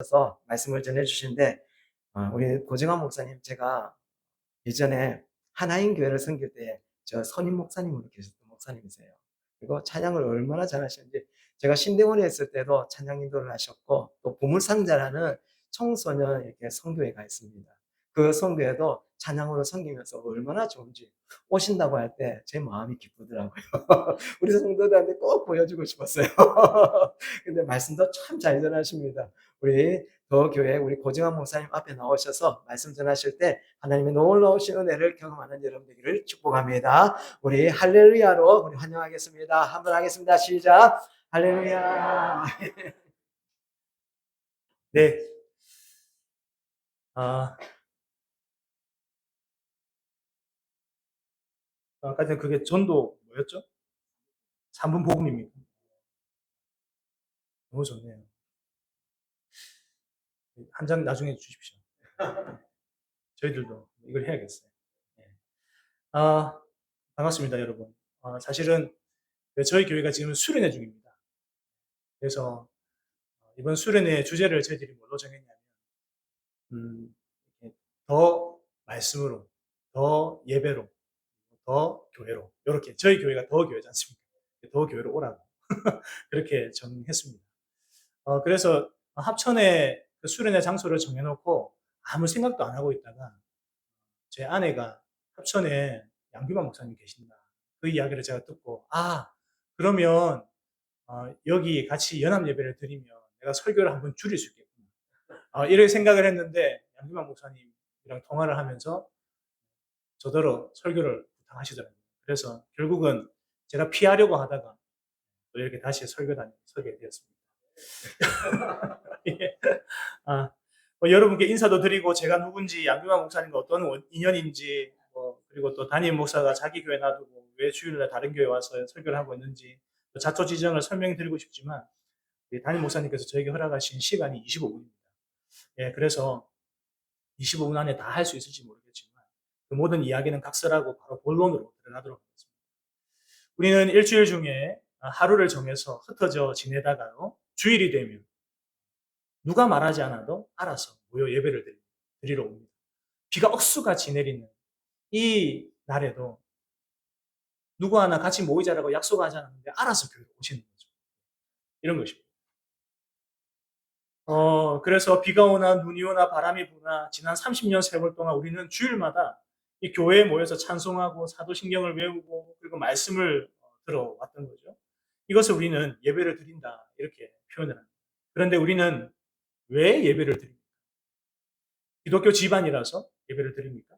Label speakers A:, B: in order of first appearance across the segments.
A: 서 말씀을 전해주시는데, 우리 고정환 목사님, 제가 예전에 하나인 교회를 섬길 때 저 선임 목사님으로 계셨던 목사님이세요. 그리고 찬양을 얼마나 잘하시는지, 제가 신대원에 있을 때도 찬양 인도를 하셨고, 또 보물상자라는 청소년 이렇게 성교회가 있습니다. 그 성교회도 찬양으로 섬기면서 얼마나 좋은지 오신다고 할 때 제 마음이 기쁘더라고요. 우리 성도들한테 꼭 보여주고 싶었어요. 근데 말씀도 참 잘 전하십니다. 우리 더 교회 우리 고정환 목사님 앞에 나오셔서 말씀 전하실 때 하나님의 놀라우신 은혜를 경험하는 여러분 되기를 축복합니다. 우리 할렐루야로 우리 환영하겠습니다. 한번 하겠습니다. 시작. 할렐루야. 네. 아까 전에 그게 전도 뭐였죠? 3분 복음입니다. 너무 좋네요. 한 장 나중에 주십시오. 저희들도 이걸 해야겠어요. 네. 반갑습니다, 여러분. 사실은 저희 교회가 지금 수련회 중입니다. 그래서 이번 수련회 주제를 저희들이 뭘로 정했냐면, 음, 더 말씀으로, 더 예배로, 더 교회로, 이렇게 저희 교회가 더 교회지 않습니까? 더 교회로 오라고 그렇게 정했습니다. 그래서 합천에 그 수련회 장소를 정해놓고 아무 생각도 안 하고 있다가 제 아내가 합천에 양규만 목사님 계신다. 그 이야기를 제가 듣고, 그러면 여기 같이 연합 예배를 드리면 내가 설교를 한번 줄일 수 있겠구나. 이렇게 생각을 했는데 양규만 목사님이랑 통화를 하면서 저더러 설교를 부탁하시더라고요. 그래서 결국은 제가 피하려고 하다가 또 이렇게 다시 설교단에 서게 되었습니다. 예. 여러분께 인사도 드리고 제가 누군지 양규만 목사님과 어떤 인연인지 그리고 또 담임 목사가 자기 교회 놔두고 왜 주일날 다른 교회 와서 설교를 하고 있는지 자초지정을 설명드리고 싶지만 담임 목사님께서 저에게 허락하신 시간이 25분입니다. 예, 그래서 25분 안에 다 할 수 있을지 모르겠지만 그 모든 이야기는 각설하고 바로 본론으로 들어가도록 하겠습니다. 우리는 일주일 중에 하루를 정해서 흩어져 지내다가요, 주일이 되면 누가 말하지 않아도 알아서 모여 예배를 드리러 옵니다. 비가 억수같이 내리는 이 날에도 누구 하나 같이 모이자라고 약속하지 않았는데 알아서 교회로 오시는 거죠. 이런 것입니다. 그래서 비가 오나 눈이 오나 바람이 부나 지난 30년 세월 동안 우리는 주일마다 이 교회에 모여서 찬송하고 사도신경을 외우고 그리고 말씀을 들어왔던 거죠. 이것을 우리는 예배를 드린다 이렇게 표현을 합니다. 그런데 우리는 왜 예배를 드립니까? 기독교 집안이라서 예배를 드립니까?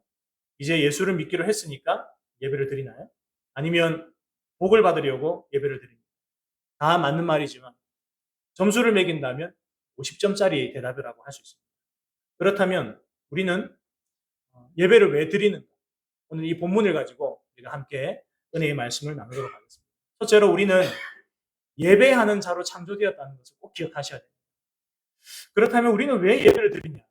A: 이제 예수를 믿기로 했으니까 예배를 드리나요? 아니면 복을 받으려고 예배를 드립니까? 다 맞는 말이지만 점수를 매긴다면 50점짜리 대답이라고 할 수 있습니다. 그렇다면 우리는 예배를 왜 드리는가? 오늘 이 본문을 가지고 우리가 함께 은혜의 말씀을 나누도록 하겠습니다. 첫째로 우리는 예배하는 자로 창조되었다는 것을 꼭 기억하셔야 됩니다. 그렇다면 우리는 왜 예배를 드리냐?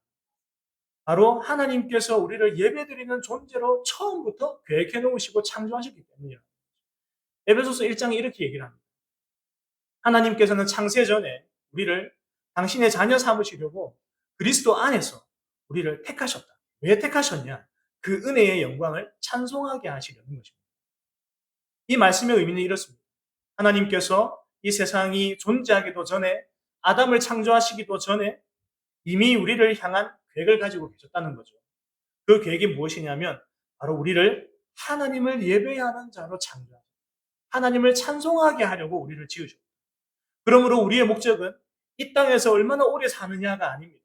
A: 바로 하나님께서 우리를 예배드리는 존재로 처음부터 계획해 놓으시고 창조하셨기 때문이에요. 에베소서 1장에 이렇게 얘기를 합니다. 하나님께서는 창세 전에 우리를 당신의 자녀 삼으시려고 그리스도 안에서 우리를 택하셨다. 왜 택하셨냐? 그 은혜의 영광을 찬송하게 하시려는 것입니다. 이 말씀의 의미는 이렇습니다. 하나님께서 이 세상이 존재하기도 전에 아담을 창조하시기도 전에 이미 우리를 향한 계획을 가지고 계셨다는 거죠. 그 계획이 무엇이냐면 바로 우리를 하나님을 예배하는 자로 창조하셨다. 하나님을 찬송하게 하려고 우리를 지으셨다. 그러므로 우리의 목적은 이 땅에서 얼마나 오래 사느냐가 아닙니다.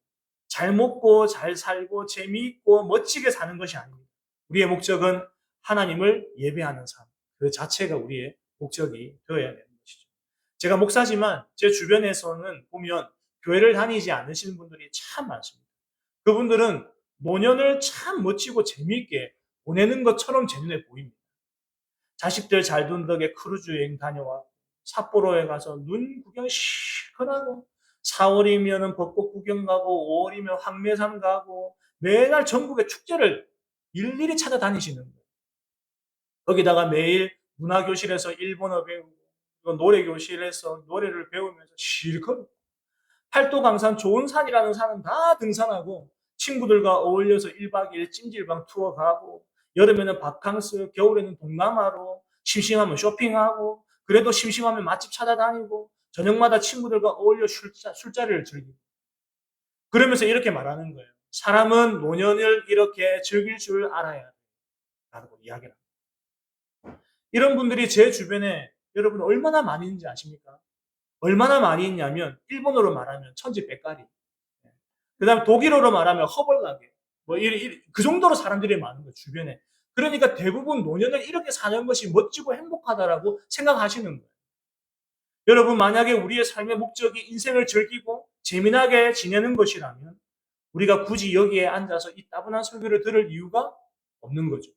A: 잘 먹고 잘 살고 재미있고 멋지게 사는 것이 아닙니다. 우리의 목적은 하나님을 예배하는 삶. 그 자체가 우리의 목적이 되어야 되는 것이죠. 제가 목사지만 제 주변에서는 보면 교회를 다니지 않으시는 분들이 참 많습니다. 그분들은 노년을 참 멋지고 재미있게 보내는 것처럼 제 눈에 보입니다. 자식들 잘 둔 덕에 크루즈 여행 다녀와 삿포로에 가서 눈 구경 시원하고 4월이면 벚꽃 구경 가고 5월이면 황매산 가고 매달 전국의 축제를 일일이 찾아다니시는 거예요. 거기다가 매일 문화교실에서 일본어 배우고 노래교실에서 노래를 배우면서 실컷 팔도강산 좋은 산이라는 산은 다 등산하고 친구들과 어울려서 1박 2일 찜질방 투어 가고 여름에는 바캉스, 겨울에는 동남아로 심심하면 쇼핑하고 그래도 심심하면 맛집 찾아다니고 저녁마다 친구들과 어울려 술자리를 즐기고 그러면서 이렇게 말하는 거예요. 사람은 노년을 이렇게 즐길 줄 알아야 라고 이야기를 합니다. 이런 분들이 제 주변에 여러분 얼마나 많이 있는지 아십니까? 얼마나 많이 있냐면 일본어로 말하면 천지백가리, 그다음에 독일어로 말하면 허벌나게, 그 정도로 사람들이 많은 거예요 주변에. 그러니까 대부분 노년을 이렇게 사는 것이 멋지고 행복하다라고 생각하시는 거예요. 여러분 만약에 우리의 삶의 목적이 인생을 즐기고 재미나게 지내는 것이라면 우리가 굳이 여기에 앉아서 이 따분한 설교를 들을 이유가 없는 거죠.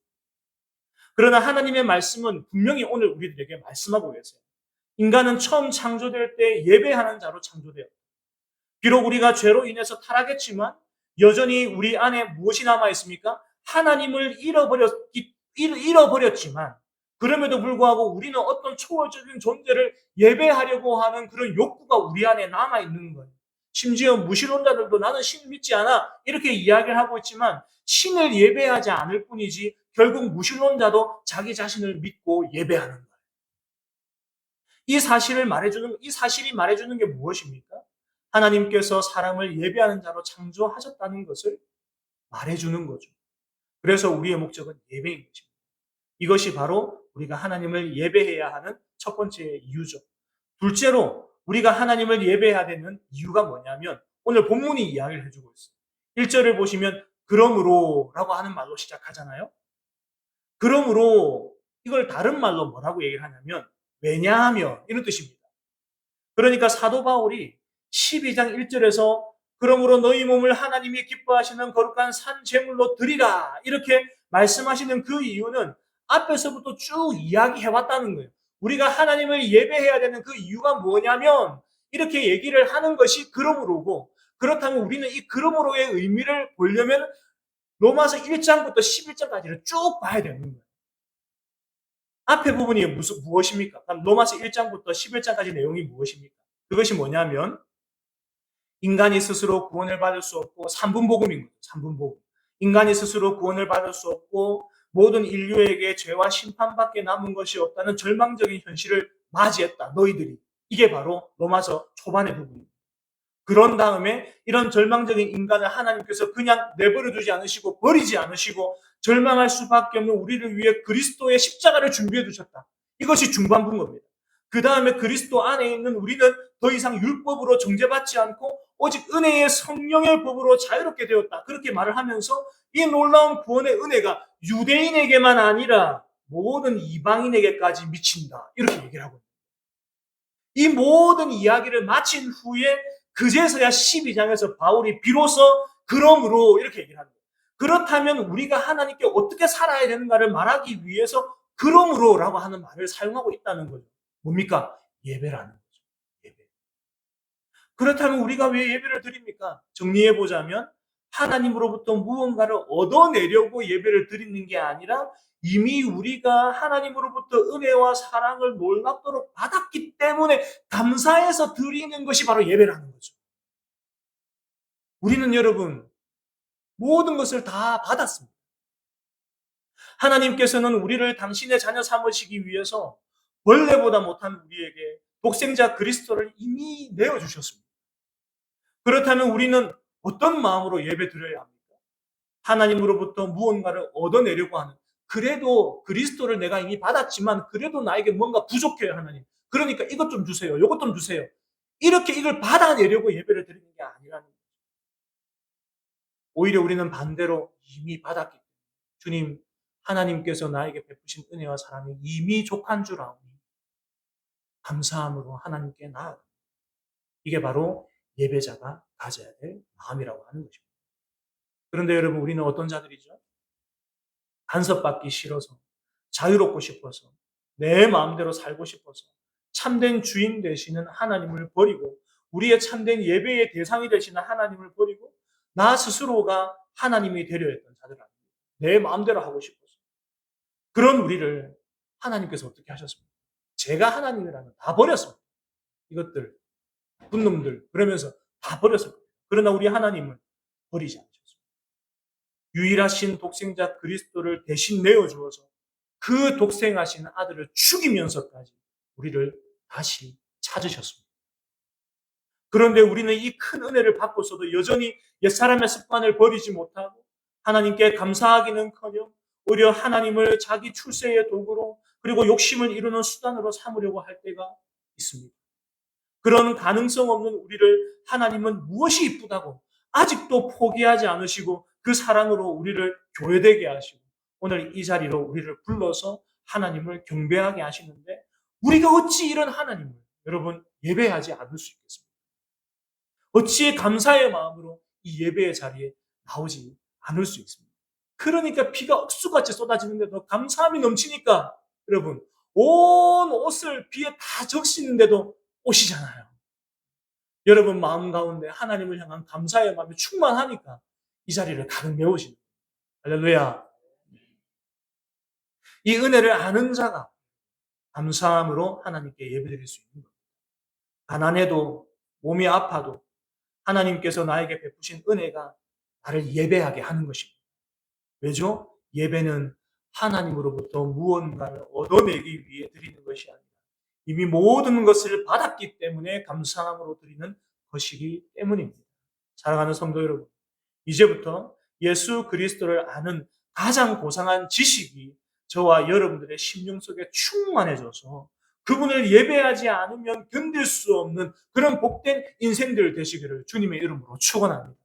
A: 그러나 하나님의 말씀은 분명히 오늘 우리들에게 말씀하고 계세요. 인간은 처음 창조될 때 예배하는 자로 창조되었다. 비록 우리가 죄로 인해서 타락했지만 여전히 우리 안에 무엇이 남아 있습니까? 하나님을 잃어버렸지만 그럼에도 불구하고 우리는 어떤 초월적인 존재를 예배하려고 하는 그런 욕구가 우리 안에 남아 있는 거예요. 심지어 무신론자들도 나는 신을 믿지 않아 이렇게 이야기를 하고 있지만 신을 예배하지 않을 뿐이지 결국 무신론자도 자기 자신을 믿고 예배하는 거예요. 이 사실이 말해주는 게 무엇입니까? 하나님께서 사람을 예배하는 자로 창조하셨다는 것을 말해주는 거죠. 그래서 우리의 목적은 예배인 것입니다. 이것이 바로 우리가 하나님을 예배해야 하는 첫 번째 이유죠. 둘째로 우리가 하나님을 예배해야 되는 이유가 뭐냐면 오늘 본문이 이야기를 해주고 있어요. 1절을 보시면 그러므로라고 하는 말로 시작하잖아요. 그러므로 이걸 다른 말로 뭐라고 얘기를 하냐면 왜냐하면 이런 뜻입니다. 그러니까 사도 바울이 12장 1절에서 그러므로 너희 몸을 하나님이 기뻐하시는 거룩한 산 제물로 드리라 이렇게 말씀하시는 그 이유는 앞에서부터 쭉 이야기해왔다는 거예요. 우리가 하나님을 예배해야 되는 그 이유가 뭐냐면 이렇게 얘기를 하는 것이 그러므로고 그렇다면 우리는 이 그러므로의 의미를 보려면 로마서 1장부터 11장까지를 쭉 봐야 되는 거예요. 앞에 부분이 무엇입니까? 로마서 1장부터 11장까지 내용이 무엇입니까? 그것이 뭐냐면 인간이 스스로 구원을 받을 수 없고 3분 복음인 거죠. 3분 복음. 인간이 스스로 구원을 받을 수 없고 모든 인류에게 죄와 심판밖에 남은 것이 없다는 절망적인 현실을 맞이했다. 너희들이. 이게 바로 로마서 초반의 부분입니다. 그런 다음에 이런 절망적인 인간을 하나님께서 그냥 내버려 두지 않으시고 버리지 않으시고 절망할 수밖에 없는 우리를 위해 그리스도의 십자가를 준비해 두셨다. 이것이 중반부인 겁니다. 그 다음에 그리스도 안에 있는 우리는 더 이상 율법으로 정죄받지 않고 오직 은혜의 성령의 법으로 자유롭게 되었다. 그렇게 말을 하면서 이 놀라운 구원의 은혜가 유대인에게만 아니라 모든 이방인에게까지 미친다. 이렇게 얘기를 하고 있습니다. 이 모든 이야기를 마친 후에 그제서야 12장에서 바울이 비로소 그러므로 이렇게 얘기를 합니다. 그렇다면 우리가 하나님께 어떻게 살아야 되는가를 말하기 위해서 그러므로라고 하는 말을 사용하고 있다는 거죠. 뭡니까? 예배라는 거죠. 예배. 그렇다면 우리가 왜 예배를 드립니까? 정리해보자면 하나님으로부터 무언가를 얻어내려고 예배를 드리는 게 아니라 이미 우리가 하나님으로부터 은혜와 사랑을 놀랍도록 받았기 때문에 감사해서 드리는 것이 바로 예배라는 거죠. 우리는 여러분 모든 것을 다 받았습니다. 하나님께서는 우리를 당신의 자녀 삼으시기 위해서 벌레보다 못한 우리에게 독생자 그리스도를 이미 내어주셨습니다. 그렇다면 우리는 어떤 마음으로 예배 드려야 합니까? 하나님으로부터 무언가를 얻어내려고 하는, 그래도 그리스도를 내가 이미 받았지만 그래도 나에게 뭔가 부족해요 하나님. 그러니까 이것 좀 주세요. 이것 좀 주세요. 이렇게 이걸 받아내려고 예배를 드리는 게 아니라는 거예요. 오히려 우리는 반대로 이미 받았기 때문에 주님 하나님께서 나에게 베푸신 은혜와 사랑이 이미 족한 줄 아오니 감사함으로 하나님께 나아갑니다. 이게 바로 예배자가 가져야 될 마음이라고 하는 것입니다. 그런데 여러분 우리는 어떤 자들이죠? 간섭받기 싫어서 자유롭고 싶어서 내 마음대로 살고 싶어서 참된 주인 되시는 하나님을 버리고 우리의 참된 예배의 대상이 되시는 하나님을 버리고 나 스스로가 하나님이 되려 했던 자들 아닙니다. 내 마음대로 하고 싶어서. 그런 우리를 하나님께서 어떻게 하셨습니까? 제가 하나님이라면 다 버렸습니다. 이것들, 분놈들. 그러면서 다 버렸을 거예요. 그러나 우리 하나님은 버리지 않으셨습니다. 유일하신 독생자 그리스도를 대신 내어주어서 그 독생하신 아들을 죽이면서까지 우리를 다시 찾으셨습니다. 그런데 우리는 이 큰 은혜를 받고서도 여전히 옛사람의 습관을 버리지 못하고 하나님께 감사하기는커녕 오히려 하나님을 자기 출세의 도구로 그리고 욕심을 이루는 수단으로 삼으려고 할 때가 있습니다. 그런 가능성 없는 우리를 하나님은 무엇이 이쁘다고 아직도 포기하지 않으시고 그 사랑으로 우리를 교회되게 하시고 오늘 이 자리로 우리를 불러서 하나님을 경배하게 하시는데 우리가 어찌 이런 하나님을 여러분 예배하지 않을 수 있겠습니까? 어찌 감사의 마음으로 이 예배의 자리에 나오지 않을 수 있습니까? 그러니까 비가 억수같이 쏟아지는데도 감사함이 넘치니까 여러분 온 옷을 비에 다 적시는데도 옷이잖아요. 여러분 마음 가운데 하나님을 향한 감사의 마음이 충만하니까 이 자리를 가득 메우시는 거예요. 할렐루야. 이 은혜를 아는 자가 감사함으로 하나님께 예배드릴 수 있는 겁니다. 가난해도 몸이 아파도 하나님께서 나에게 베푸신 은혜가 나를 예배하게 하는 것입니다. 왜죠? 예배는 하나님으로부터 무언가를 얻어내기 위해 드리는 것이 아니라 이미 모든 것을 받았기 때문에 감사함으로 드리는 것이기 때문입니다. 사랑하는 성도 여러분, 이제부터 예수 그리스도를 아는 가장 고상한 지식이 저와 여러분들의 심령 속에 충만해져서 그분을 예배하지 않으면 견딜 수 없는 그런 복된 인생들 되시기를 주님의 이름으로 축원합니다.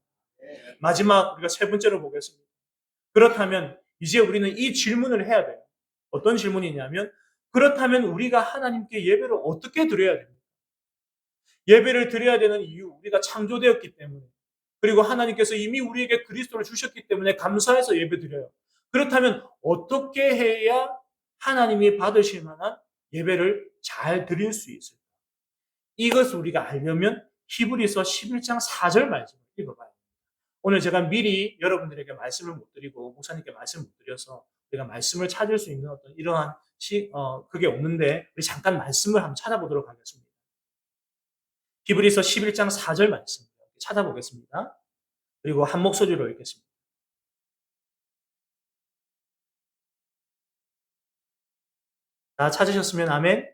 A: 마지막 우리가 세 번째로 보겠습니다. 그렇다면 이제 우리는 이 질문을 해야 돼요. 어떤 질문이냐면 그렇다면 우리가 하나님께 예배를 어떻게 드려야 됩니까? 예배를 드려야 되는 이유, 우리가 창조되었기 때문에 그리고 하나님께서 이미 우리에게 그리스도를 주셨기 때문에 감사해서 예배 드려요. 그렇다면 어떻게 해야 하나님이 받으실 만한 예배를 잘 드릴 수 있을까? 이것을 우리가 알려면 히브리서 11장 4절 말씀을 읽어봐요. 오늘 제가 미리 여러분들에게 말씀을 못 드리고 목사님께 말씀을 못 드려서 우리가 말씀을 찾을 수 있는 어떤 이러한 그게 없는데 우리 잠깐 말씀을 한번 찾아보도록 하겠습니다. 히브리서 11장 4절 말씀 찾아보겠습니다. 그리고 한 목소리로 읽겠습니다. 다 찾으셨으면 아멘.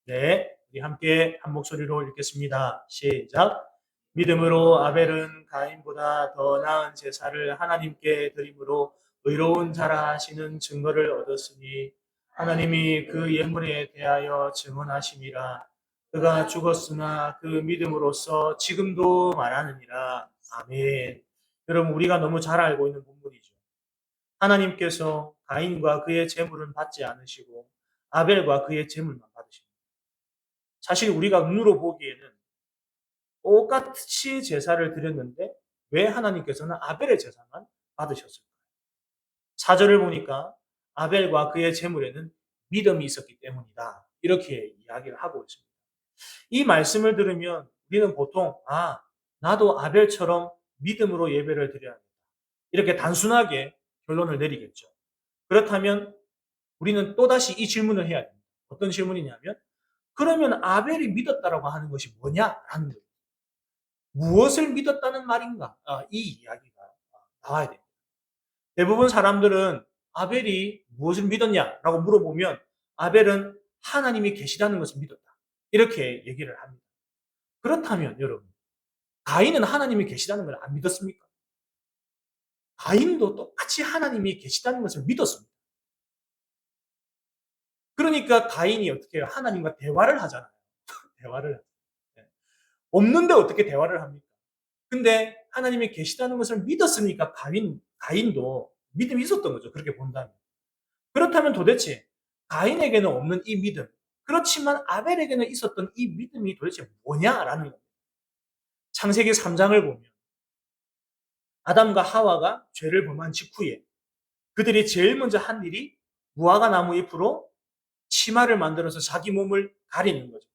A: 네, 우리 함께 한 목소리로 읽겠습니다. 시작. 믿음으로 아벨은 가인보다 더 나은 제사를 하나님께 드림으로 의로운 자라 하시는 증거를 얻었으니 하나님이 그 예물에 대하여 증언하심이라. 그가 죽었으나 그 믿음으로써 지금도 말하느니라. 아멘. 여러분 우리가 너무 잘 알고 있는 본문이죠. 하나님께서 가인과 그의 제물은 받지 않으시고 아벨과 그의 제물만 받으십니다. 사실 우리가 눈으로 보기에는 똑같이 제사를 드렸는데 왜 하나님께서는 아벨의 제사만 받으셨을까요? 4절을 보니까 아벨과 그의 제물에는 믿음이 있었기 때문이다. 이렇게 이야기를 하고 있습니다. 이 말씀을 들으면 우리는 보통 나도 아벨처럼 믿음으로 예배를 드려야겠다. 이렇게 단순하게 결론을 내리겠죠. 그렇다면 우리는 또다시 이 질문을 해야 됩니다. 어떤 질문이냐면 그러면 아벨이 믿었다라고 하는 것이 뭐냐라는 거예요. 무엇을 믿었다는 말인가? 이 이야기가 나와야 됩니다. 대부분 사람들은 아벨이 무엇을 믿었냐라고 물어보면 아벨은 하나님이 계시다는 것을 믿었다. 이렇게 얘기를 합니다. 그렇다면 여러분, 가인은 하나님이 계시다는 걸 안 믿었습니까? 가인도 똑같이 하나님이 계시다는 것을 믿었습니다. 그러니까 가인이 어떻게 해요? 하나님과 대화를 하잖아요. 대화를. 없는데 어떻게 대화를 합니까? 근데 하나님이 계시다는 것을 믿었으니까 가인도 믿음이 있었던 거죠. 그렇게 본다면. 그렇다면 도대체 가인에게는 없는 이 믿음, 그렇지만 아벨에게는 있었던 이 믿음이 도대체 뭐냐라는 겁니다. 창세기 3장을 보면 아담과 하와가 죄를 범한 직후에 그들이 제일 먼저 한 일이 무화과 나무 잎으로 치마를 만들어서 자기 몸을 가리는 거죠.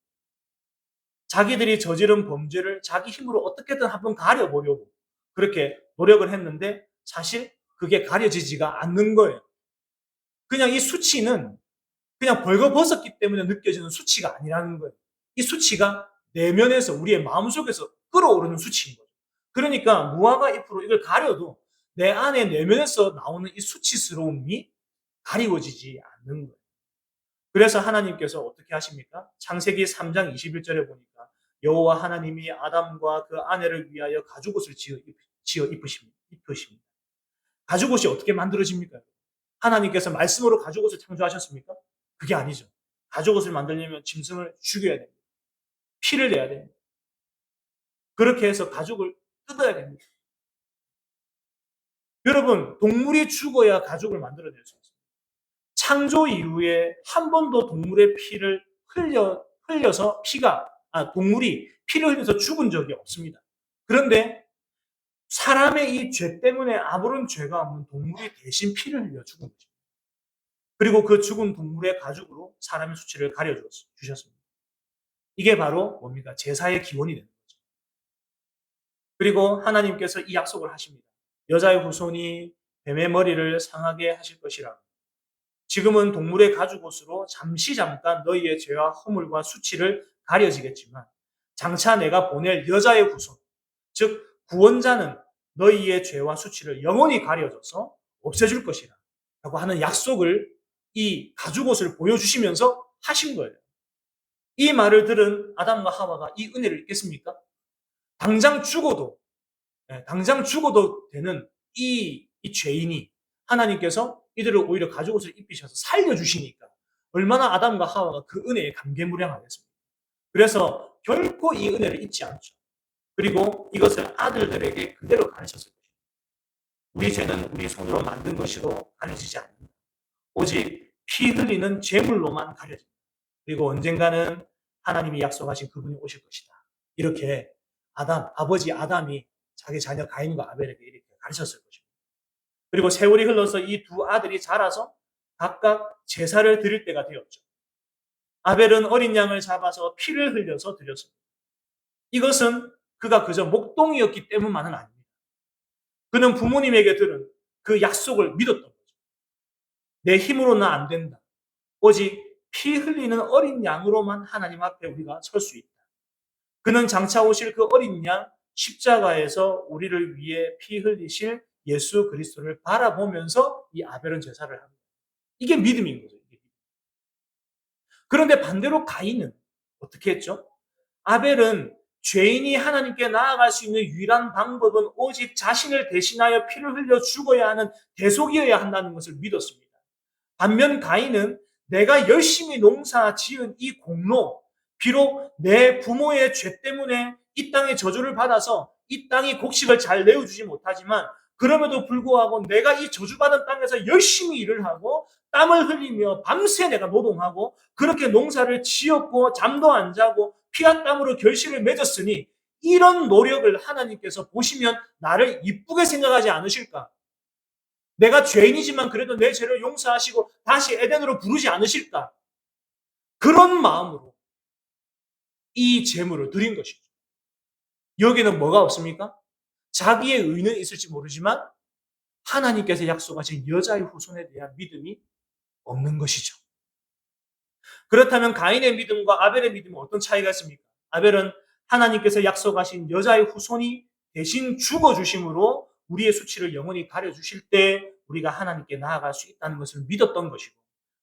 A: 자기들이 저지른 범죄를 자기 힘으로 어떻게든 한번 가려보려고 그렇게 노력을 했는데 사실 그게 가려지지가 않는 거예요. 그냥 이 수치는 그냥 벌거벗었기 때문에 느껴지는 수치가 아니라는 거예요. 이 수치가 내면에서 우리의 마음속에서 끌어오르는 수치인 거죠. 그러니까 무화과 잎으로 이걸 가려도 내 안에 내면에서 나오는 이 수치스러움이 가리워지지 않는 거예요. 그래서 하나님께서 어떻게 하십니까? 창세기 3장 21절에 보니까 여호와 하나님이 아담과 그 아내를 위하여 가죽옷을 지어 입으십니다. 가죽옷이 어떻게 만들어집니까? 하나님께서 말씀으로 가죽옷을 창조하셨습니까? 그게 아니죠. 가죽옷을 만들려면 짐승을 죽여야 됩니다. 피를 내야 됩니다. 그렇게 해서 가죽을 뜯어야 됩니다. 여러분, 동물이 죽어야 가죽을 만들어낼 수 있습니다. 창조 이후에 한 번도 동물의 피를 흘려서 동물이 피를 흘려서 죽은 적이 없습니다. 그런데 사람의 이 죄 때문에 아무런 죄가 없는 동물이 대신 피를 흘려 죽은 거죠. 그리고 그 죽은 동물의 가죽으로 사람의 수치를 가려주셨습니다. 이게 바로 뭡니까? 제사의 기원이 되는 거죠. 그리고 하나님께서 이 약속을 하십니다. 여자의 후손이 뱀의 머리를 상하게 하실 것이라. 지금은 동물의 가죽옷으로 잠깐 너희의 죄와 허물과 수치를 가려지겠지만 장차 내가 보낼 여자의 후손, 즉 구원자는 너희의 죄와 수치를 영원히 가려줘서 없애줄 것이라 라고 하는 약속을 이 가죽옷을 보여주시면서 하신 거예요. 이 말을 들은 아담과 하와가 이 은혜를 잊겠습니까? 당장 죽어도 되는 이 죄인이 하나님께서 이들을 오히려 가죽옷을 입히셔서 살려주시니까 얼마나 아담과 하와가 그 은혜에 감개무량하겠습니까? 그래서 결코 이 은혜를 잊지 않죠. 그리고 이것을 아들들에게 그대로 가르쳤을 것입니다. 우리 죄는 우리 손으로 만든 것으로 가려지지 않는다. 오직 피 흘리는 제물로만 가려진다. 그리고 언젠가는 하나님이 약속하신 그분이 오실 것이다. 이렇게 아버지 아담이 자기 자녀 가인과 아벨에게 이렇게 가르쳤을 것입니다. 그리고 세월이 흘러서 이 두 아들이 자라서 각각 제사를 드릴 때가 되었죠. 아벨은 어린 양을 잡아서 피를 흘려서 드렸습니다. 이것은 그가 그저 목동이었기 때문만은 아닙니다. 그는 부모님에게 들은 그 약속을 믿었던 거죠. 내 힘으로는 안 된다. 오직 피 흘리는 어린 양으로만 하나님 앞에 우리가 설 수 있다. 그는 장차 오실 그 어린 양 십자가에서 우리를 위해 피 흘리실 예수 그리스도를 바라보면서 이 아벨은 제사를 합니다. 이게 믿음인 거죠. 그런데 반대로 가인은 어떻게 했죠? 아벨은 죄인이 하나님께 나아갈 수 있는 유일한 방법은 오직 자신을 대신하여 피를 흘려 죽어야 하는 대속이어야 한다는 것을 믿었습니다. 반면 가인은 내가 열심히 농사 지은 이 공로, 비록 내 부모의 죄 때문에 이 땅의 저주를 받아서 이 땅이 곡식을 잘 내어주지 못하지만 그럼에도 불구하고 내가 이 저주받은 땅에서 열심히 일을 하고 땀을 흘리며 밤새 내가 노동하고 그렇게 농사를 지었고 잠도 안 자고 피와 땀으로 결실을 맺었으니 이런 노력을 하나님께서 보시면 나를 이쁘게 생각하지 않으실까? 내가 죄인이지만 그래도 내 죄를 용서하시고 다시 에덴으로 부르지 않으실까? 그런 마음으로 이 제물을 드린 것이죠. 여기는 뭐가 없습니까? 자기의 의는 있을지 모르지만 하나님께서 약속하신 여자의 후손에 대한 믿음이 없는 것이죠. 그렇다면 가인의 믿음과 아벨의 믿음은 어떤 차이가 있습니까? 아벨은 하나님께서 약속하신 여자의 후손이 대신 죽어주심으로 우리의 수치를 영원히 가려주실 때 우리가 하나님께 나아갈 수 있다는 것을 믿었던 것이고,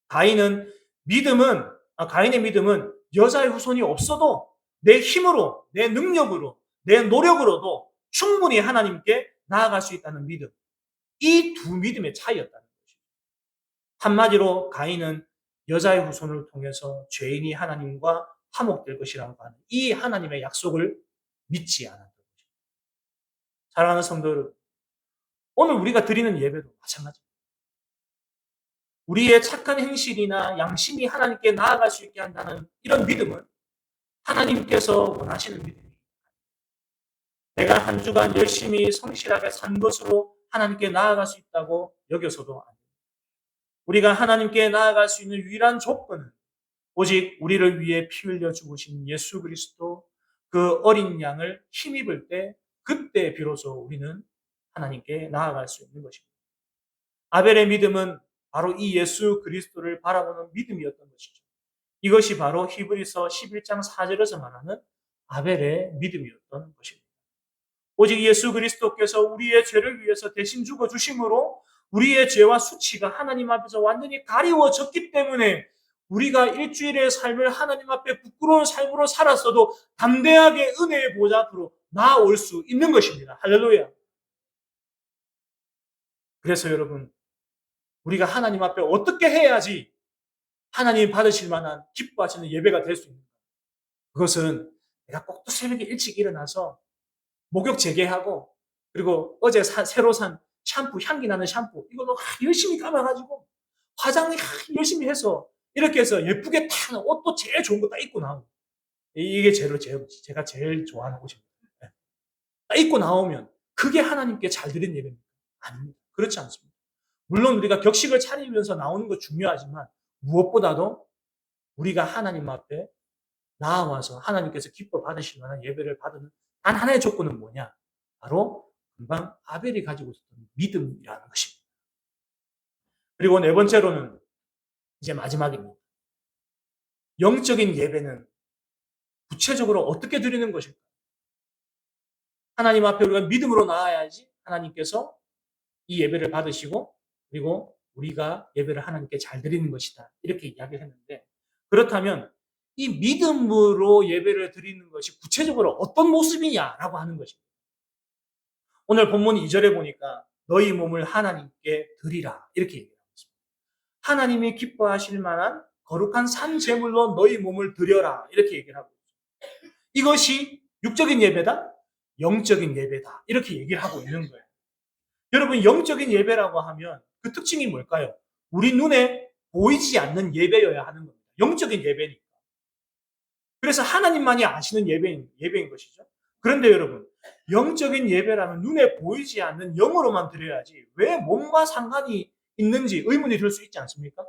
A: 가인의 믿음은 여자의 후손이 없어도 내 힘으로, 내 능력으로, 내 노력으로도 충분히 하나님께 나아갈 수 있다는 믿음. 이 두 믿음의 차이였다는 것이죠. 한마디로 가인은 여자의 후손을 통해서 죄인이 하나님과 화목될 것이라고 하는 이 하나님의 약속을 믿지 않았던 것입니다. 사랑하는 성도 여러분, 오늘 우리가 드리는 예배도 마찬가지입니다. 우리의 착한 행실이나 양심이 하나님께 나아갈 수 있게 한다는 이런 믿음은 하나님께서 원하시는 믿음입니다. 내가 한 주간 열심히 성실하게 산 것으로 하나님께 나아갈 수 있다고 여겨서도 아닙니다. 우리가 하나님께 나아갈 수 있는 유일한 조건은 오직 우리를 위해 피 흘려 죽으신 예수 그리스도 그 어린 양을 힘입을 때 그때 비로소 우리는 하나님께 나아갈 수 있는 것입니다. 아벨의 믿음은 바로 이 예수 그리스도를 바라보는 믿음이었던 것이죠. 이것이 바로 히브리서 11장 4절에서 말하는 아벨의 믿음이었던 것입니다. 오직 예수 그리스도께서 우리의 죄를 위해서 대신 죽어주심으로 우리의 죄와 수치가 하나님 앞에서 완전히 가리워졌기 때문에 우리가 일주일의 삶을 하나님 앞에 부끄러운 삶으로 살았어도 담대하게 은혜의 보좌 앞으로 나아올 수 있는 것입니다. 할렐루야. 그래서 여러분, 우리가 하나님 앞에 어떻게 해야지 하나님 받으실 만한 기뻐하시는 예배가 될 수 있는가? 그것은 내가 꼭 또 새벽에 일찍 일어나서 목욕 재개하고 그리고 어제 새로 산 샴푸, 향기 나는 샴푸 이걸로 열심히 감아가지고 화장 열심히 해서 이렇게 해서 예쁘게 타는 옷도 제일 좋은 거 딱 입고 나오고 이게 제가 제일 좋아하는 옷입니다. 네. 딱 입고 나오면 그게 하나님께 잘 드린 예배입니다. 아닙니다. 그렇지 않습니다. 물론 우리가 격식을 차리면서 나오는 거 중요하지만 무엇보다도 우리가 하나님 앞에 나와서 하나님께서 기뻐 받으실 만한 예배를 받는 단 하나의 조건은 뭐냐? 바로 금방 아벨이 가지고 있었던 믿음이라는 것입니다. 그리고 네 번째로는 이제 마지막입니다. 영적인 예배는 구체적으로 어떻게 드리는 것일까? 하나님 앞에 우리가 믿음으로 나아야지 하나님께서 이 예배를 받으시고 그리고 우리가 예배를 하나님께 잘 드리는 것이다. 이렇게 이야기를 했는데 그렇다면 이 믿음으로 예배를 드리는 것이 구체적으로 어떤 모습이냐라고 하는 것입니다. 오늘 본문 2절에 보니까 너희 몸을 하나님께 드리라 이렇게 얘기하고 있습니다. 하나님이 기뻐하실 만한 거룩한 산 제물로 너희 몸을 드려라 이렇게 얘기를 하고 있습니다. 이것이 육적인 예배다, 영적인 예배다 이렇게 얘기를 하고 있는 거예요. 여러분 영적인 예배라고 하면 그 특징이 뭘까요? 우리 눈에 보이지 않는 예배여야 하는 겁니다. 영적인 예배니까. 그래서 하나님만이 아시는 예배인 것이죠. 그런데 여러분 영적인 예배라면 눈에 보이지 않는 영으로만 드려야지 왜 몸과 상관이 있는지 의문이 들 수 있지 않습니까?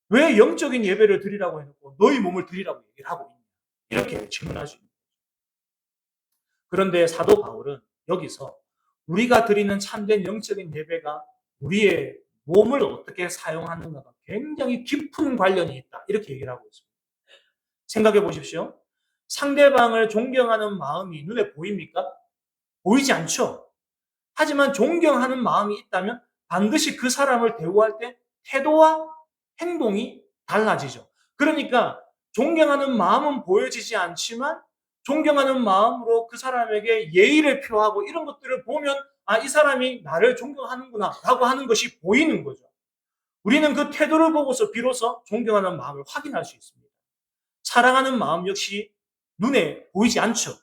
A: 왜 영적인 예배를 드리라고 해놓고 너희 몸을 드리라고 얘기를 하고 있냐 이렇게 질문할 수 있습니다. 그런데 사도 바울은 여기서 우리가 드리는 참된 영적인 예배가 우리의 몸을 어떻게 사용하는가가 굉장히 깊은 관련이 있다 이렇게 얘기를 하고 있습니다. 생각해 보십시오. 상대방을 존경하는 마음이 눈에 보입니까? 보이지 않죠. 하지만 존경하는 마음이 있다면 반드시 그 사람을 대우할 때 태도와 행동이 달라지죠. 그러니까 존경하는 마음은 보여지지 않지만 존경하는 마음으로 그 사람에게 예의를 표하고 이런 것들을 보면 아, 이 사람이 나를 존경하는구나 라고 하는 것이 보이는 거죠. 우리는 그 태도를 보고서 비로소 존경하는 마음을 확인할 수 있습니다. 사랑하는 마음 역시 눈에 보이지 않죠.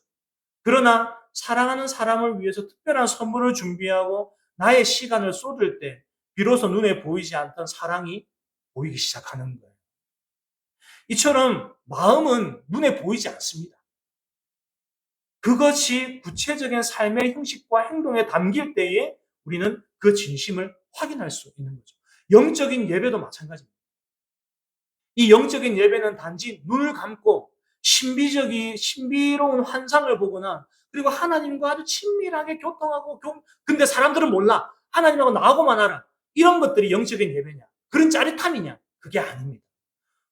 A: 그러나 사랑하는 사람을 위해서 특별한 선물을 준비하고 나의 시간을 쏟을 때 비로소 눈에 보이지 않던 사랑이 보이기 시작하는 거예요. 이처럼 마음은 눈에 보이지 않습니다. 그것이 구체적인 삶의 형식과 행동에 담길 때에 우리는 그 진심을 확인할 수 있는 거죠. 영적인 예배도 마찬가지입니다. 이 영적인 예배는 단지 눈을 감고 신비로운 환상을 보거나 그리고 하나님과 아주 친밀하게 교통하고 근데 사람들은 몰라. 하나님하고 나하고만 알아. 이런 것들이 영적인 예배냐? 그런 짜릿함이냐? 그게 아닙니다.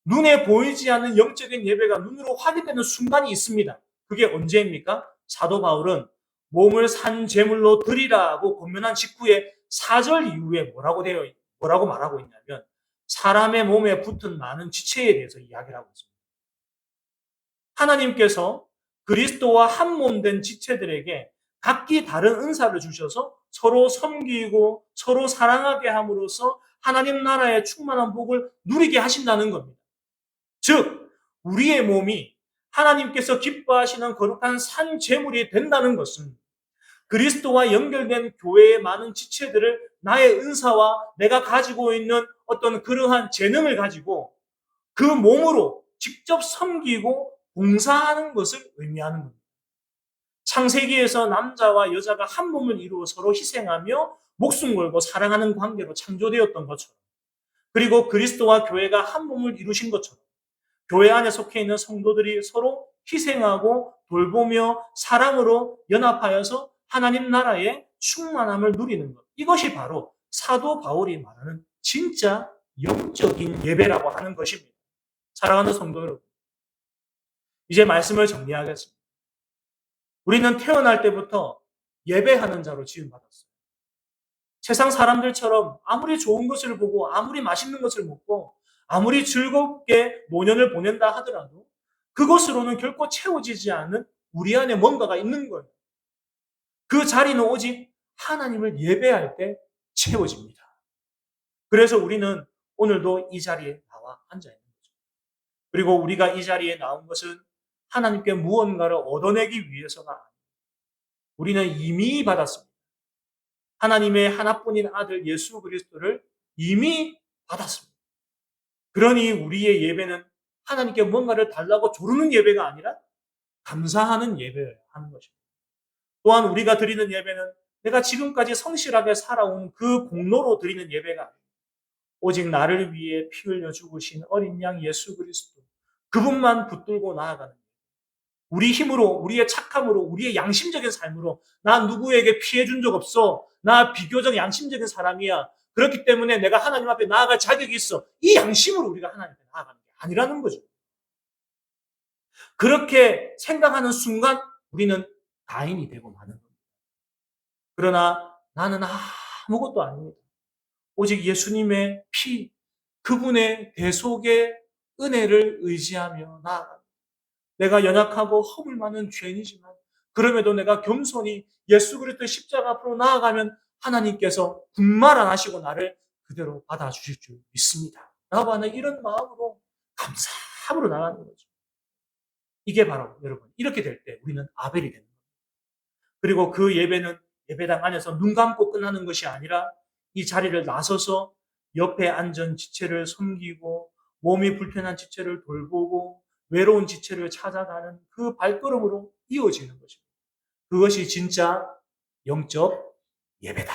A: 눈에 보이지 않는 영적인 예배가 눈으로 확인되는 순간이 있습니다. 그게 언제입니까? 사도 바울은 몸을 산 제물로 드리라고 권면한 직후에 4절 이후에 뭐라고 말하고 있냐면 사람의 몸에 붙은 많은 지체에 대해서 이야기를 하고 있습니다. 하나님께서 그리스도와 한 몸 된 지체들에게 각기 다른 은사를 주셔서 서로 섬기고 서로 사랑하게 함으로써 하나님 나라의 충만한 복을 누리게 하신다는 겁니다. 즉 우리의 몸이 하나님께서 기뻐하시는 거룩한 산 제물이 된다는 것은 그리스도와 연결된 교회의 많은 지체들을 나의 은사와 내가 가지고 있는 어떤 그러한 재능을 가지고 그 몸으로 직접 섬기고 봉사하는 것을 의미하는 겁니다. 창세기에서 남자와 여자가 한 몸을 이루어 서로 희생하며 목숨 걸고 사랑하는 관계로 창조되었던 것처럼 그리고 그리스도와 교회가 한 몸을 이루신 것처럼 교회 안에 속해 있는 성도들이 서로 희생하고 돌보며 사랑으로 연합하여서 하나님 나라의 충만함을 누리는 것. 이것이 바로 사도 바울이 말하는 진짜 영적인 예배라고 하는 것입니다. 사랑하는 성도 여러분, 이제 말씀을 정리하겠습니다. 우리는 태어날 때부터 예배하는 자로 지음받았어요. 세상 사람들처럼 아무리 좋은 것을 보고 아무리 맛있는 것을 먹고 아무리 즐겁게 노년을 보낸다 하더라도 그것으로는 결코 채워지지 않는 우리 안에 뭔가가 있는 거예요. 그 자리는 오직 하나님을 예배할 때 채워집니다. 그래서 우리는 오늘도 이 자리에 나와 앉아 있는 거죠. 그리고 우리가 이 자리에 나온 것은 하나님께 무언가를 얻어내기 위해서가 아니에요. 우리는 이미 받았습니다. 하나님의 하나뿐인 아들 예수 그리스도를 이미 받았습니다. 그러니 우리의 예배는 하나님께 뭔가를 달라고 조르는 예배가 아니라 감사하는 예배를 하는 것입니다. 또한 우리가 드리는 예배는 내가 지금까지 성실하게 살아온 그 공로로 드리는 예배가 아니에요. 오직 나를 위해 피 흘려 죽으신 어린 양 예수 그리스도, 그분만 붙들고 나아가는, 우리 힘으로, 우리의 착함으로, 우리의 양심적인 삶으로 나 누구에게 피해 준 적 없어. 나 비교적 양심적인 사람이야. 그렇기 때문에 내가 하나님 앞에 나아갈 자격이 있어. 이 양심으로 우리가 하나님 앞에 나아가는 게 아니라는 거죠. 그렇게 생각하는 순간 우리는 다인이 되고 마는 겁니다. 그러나 나는 아무것도 아닙니다. 오직 예수님의 피, 그분의 대속의 은혜를 의지하며 나아갑니다. 내가 연약하고 허물 많은 죄인이지만 그럼에도 내가 겸손히 예수 그리스도의 십자가 앞으로 나아가면 하나님께서 분말 안 하시고 나를 그대로 받아주실 줄 믿습니다. 라고 하는 이런 마음으로 감사함으로 나가는 거죠. 이게 바로 여러분, 이렇게 될 때 우리는 아벨이 되는 겁니다. 그리고 그 예배는 예배당 안에서 눈 감고 끝나는 것이 아니라 이 자리를 나서서 옆에 앉은 지체를 섬기고 몸이 불편한 지체를 돌보고 외로운 지체를 찾아가는 그 발걸음으로 이어지는 것입니다. 그것이 진짜 영적 예배다.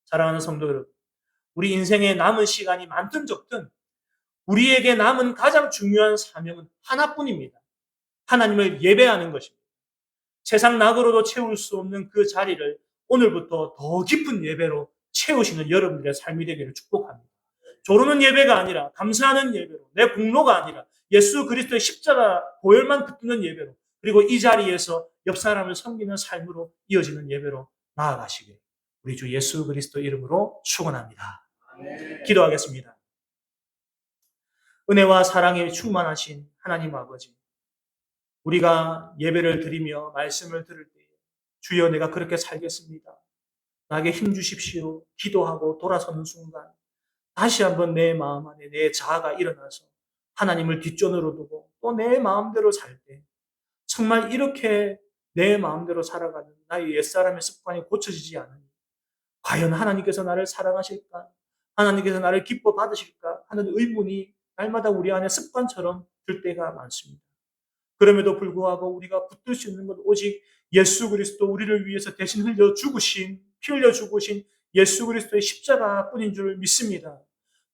A: 사랑하는 성도 여러분, 우리 인생에 남은 시간이 많든 적든 우리에게 남은 가장 중요한 사명은 하나뿐입니다. 하나님을 예배하는 것입니다. 세상 낙으로도 채울 수 없는 그 자리를 오늘부터 더 깊은 예배로 채우시는 여러분들의 삶이 되기를 축복합니다. 조르는 예배가 아니라 감사하는 예배로, 내 공로가 아니라 예수 그리스도의 십자가 보혈만 붙드는 예배로, 그리고 이 자리에서 옆 사람을 섬기는 삶으로 이어지는 예배로 나아가시길 우리 주 예수 그리스도 이름으로 축원합니다. 기도하겠습니다. 은혜와 사랑에 충만하신 하나님 아버지, 우리가 예배를 드리며 말씀을 들을 때 주여 내가 그렇게 살겠습니다. 나에게 힘 주십시오. 기도하고 돌아서는 순간 다시 한번 내 마음 안에 내 자아가 일어나서 하나님을 뒷전으로 두고 또 내 마음대로 살 때 정말 이렇게 내 마음대로 살아가는 나의 옛사람의 습관이 고쳐지지 않으니 과연 하나님께서 나를 사랑하실까? 하나님께서 나를 기뻐 받으실까? 하는 의문이 날마다 우리 안에 습관처럼 들 때가 많습니다. 그럼에도 불구하고 우리가 붙들 수 있는 건 오직 예수 그리스도, 우리를 위해서 대신 흘려 죽으신, 피 흘려 죽으신 예수 그리스도의 십자가뿐인 줄 믿습니다.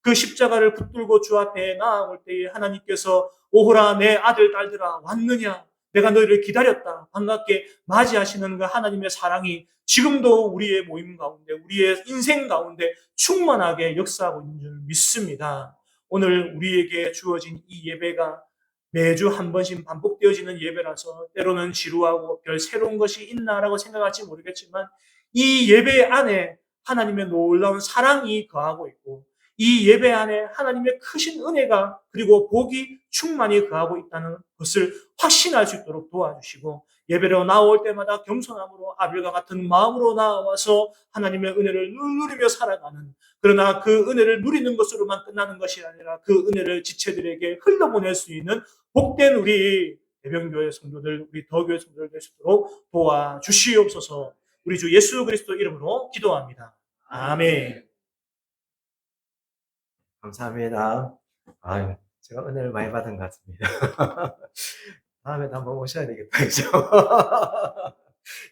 A: 그 십자가를 붙들고 주 앞에 나아올 때에 하나님께서 오호라 내 아들 딸들아 왔느냐, 내가 너희를 기다렸다 반갑게 맞이하시는 그 하나님의 사랑이 지금도 우리의 모임 가운데, 우리의 인생 가운데 충만하게 역사하고 있는 줄 믿습니다. 오늘 우리에게 주어진 이 예배가 매주 한 번씩 반복되어지는 예배라서 때로는 지루하고 별 새로운 것이 있나라고 생각할지 모르겠지만 이 예배 안에 하나님의 놀라운 사랑이 거하고 있고 이 예배 안에 하나님의 크신 은혜가 그리고 복이 충만히 거하고 있다는 것을 확신할 수 있도록 도와주시고 예배로 나올 때마다 겸손함으로 아벨과 같은 마음으로 나와서 하나님의 은혜를 누리며 살아가는, 그러나 그 은혜를 누리는 것으로만 끝나는 것이 아니라 그 은혜를 지체들에게 흘려보낼 수 있는 복된 우리 대병교회 성도들, 우리 더교회 성도들 될 수 있도록 도와주시옵소서. 우리 주 예수 그리스도 이름으로 기도합니다. 아멘.
B: 감사합니다. 아유, 제가 은혜를 많이 받은 것 같습니다. 다음에도 한번 오셔야 되겠다, 그죠?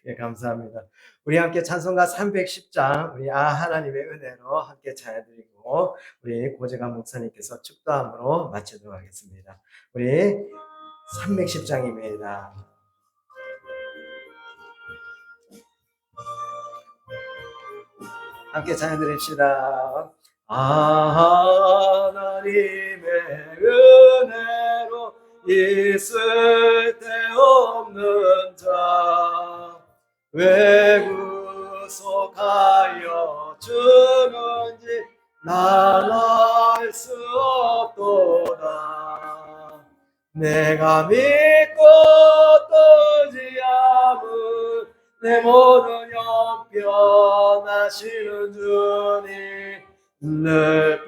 B: 예, 감사합니다. 우리 함께 찬송가 310장, 우리 하나님의 은혜로 함께 찬양드리고, 우리 고재관 목사님께서 축도함으로 마치도록 하겠습니다. 우리 310장입니다. 함께 찬양드립시다. 하나님의 은혜로 있을 데 없는 자 왜 구속하여 주는지 난 알 수 없도다. 내가 믿고 또 의지함은 내 모든 형편하시는 주님 늘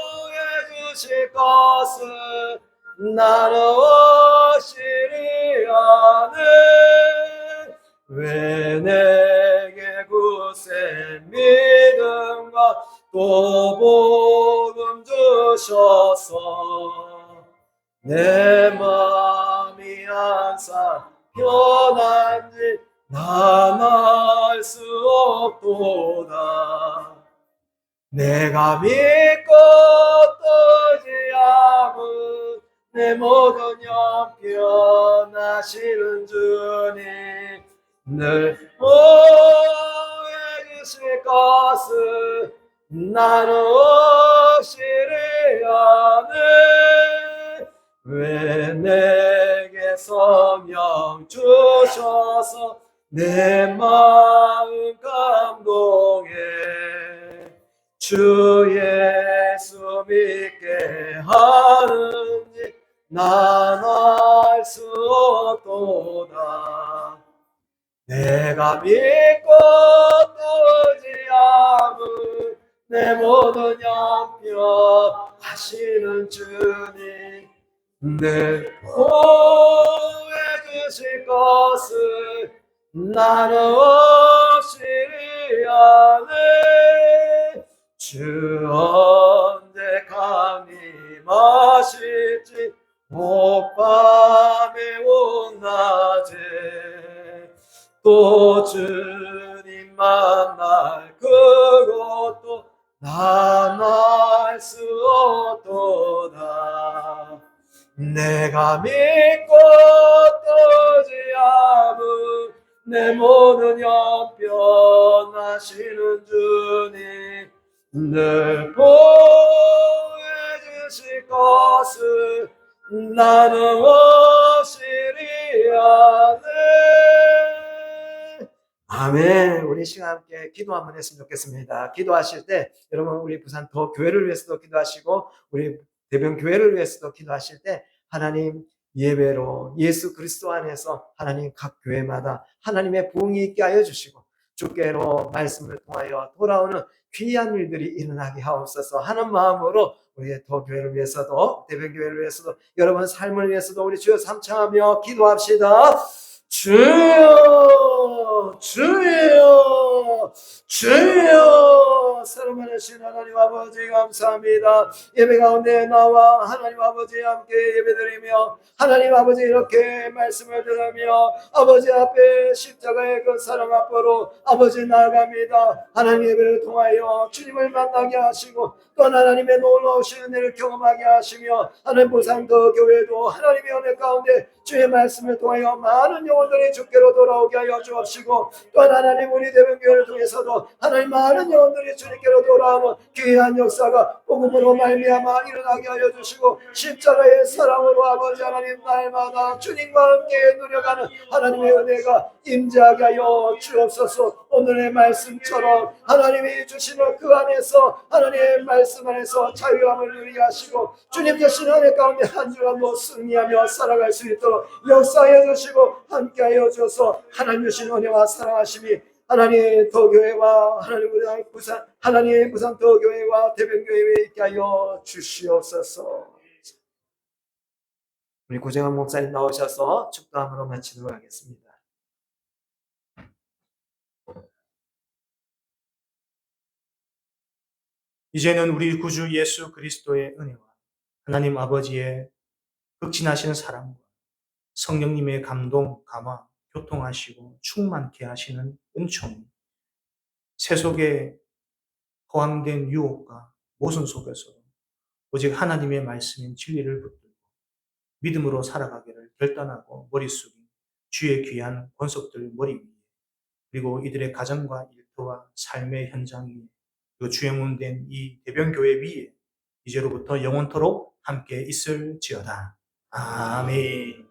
B: 보여주실 것은 나는 확실히 아네. 왜 내게 굳세 믿음과 또 복음 주셔서 내 마음이 항상 편한지 난 알 수 없도다. 내가 믿고 또 의지함은 내 모든 형편하시는 주님 늘 보여주실 것은 나는 확실히 아네. 왜 내게 성령 주셔서 내 마음 감동해 주 예수 믿게 하는지 난 알 수 없도다. 내가 믿고 또 의지함은 내 모든 형편 하시는 주님 늘 보여주실 것을 나는 확실히 아네. 주 언제 강림하실지 오밤에 온낮에 또 주님 만날 그것도 난 알 수 없도다. 내가 믿고 또 의지함은 내 모든 형편하시는 주님 늘 보여주실 것을 나는 확실히 아네. 아멘. 우리 시간 함께 기도 한번 했으면 좋겠습니다. 기도하실 때 여러분 우리 부산 더 교회를 위해서도 기도하시고 우리 대변 교회를 위해서도 기도하실 때 하나님 예배로 예수 그리스도 안에서 하나님 각 교회마다 하나님의 부흥이 있게 하여 주시고 주께로 말씀을 통하여 돌아오는 귀한 일들이 일어나게 하옵소서 하는 마음으로 우리 더 교회를 위해서도 대변 교회를 위해서도 여러분 삶을 위해서도 우리 주여 삼창하며 기도합시다. 주여 주여 주여 사랑하신 하나님 아버지 감사합니다. 예배 가운데 나와 하나님 아버지 함께 예배드리며 하나님 아버지 이렇게 말씀을 들으며 아버지 앞에 십자가의 그 사랑 앞으로 아버지 나아갑니다. 하나님 예배를 통하여 주님을 만나게 하시고 또 하나님의 놀라우신 은혜를 경험하게 하시며 하나님 부산 더 교회도 하나님의 은혜 가운데 주의 말씀을 통하여 많은 영혼들이 주께로 돌아오게 하여 주옵시고 또한 하나님 우리 대변교회를 통해서도 하나님 많은 영혼들이 주님께로 돌아오는 귀한 역사가 복음으로 말미암아 일어나게 하여 주시고 십자가의 사랑으로 아버지 하나님 날마다 주님과 함께 누려가는 하나님의 은혜가 임재하게 하여 주옵소서. 오늘의 말씀처럼 하나님이 주시는 그 안에서 하나님의 말씀 안에서 자유함을 누리게 하시고 주님 주신 은혜 가운데 한 주간도 승리하며 살아갈 수 있도록 역사하여 주시고 함께하여 주셔서 하나님 주신 은혜와 사랑하심이 하나님 더 교회와 하나님 부산 하나님 부산 더 교회와 대변 교회에 있게 하여 주시옵소서. 우리 고정한 목사님 나오셔서 축도함으로 마치도록 하겠습니다.
A: 이제는 우리 구주 예수 그리스도의 은혜와 하나님 아버지의 극진하신 사랑과 성령님의 감동, 감화, 교통하시고 충만케 하시는 은총이 세속의 허황된 유혹과 모순 속에서도 오직 하나님의 말씀인 진리를 붙들고 믿음으로 살아가기를 결단하고 머리 숙인 주의 귀한 권속들 머리 위에 그리고 이들의 가정과 일터와 삶의 현장 위에 그리고 주의 문된 이 대변교회 위에 이제로부터 영원토록 함께 있을지어다. 아멘.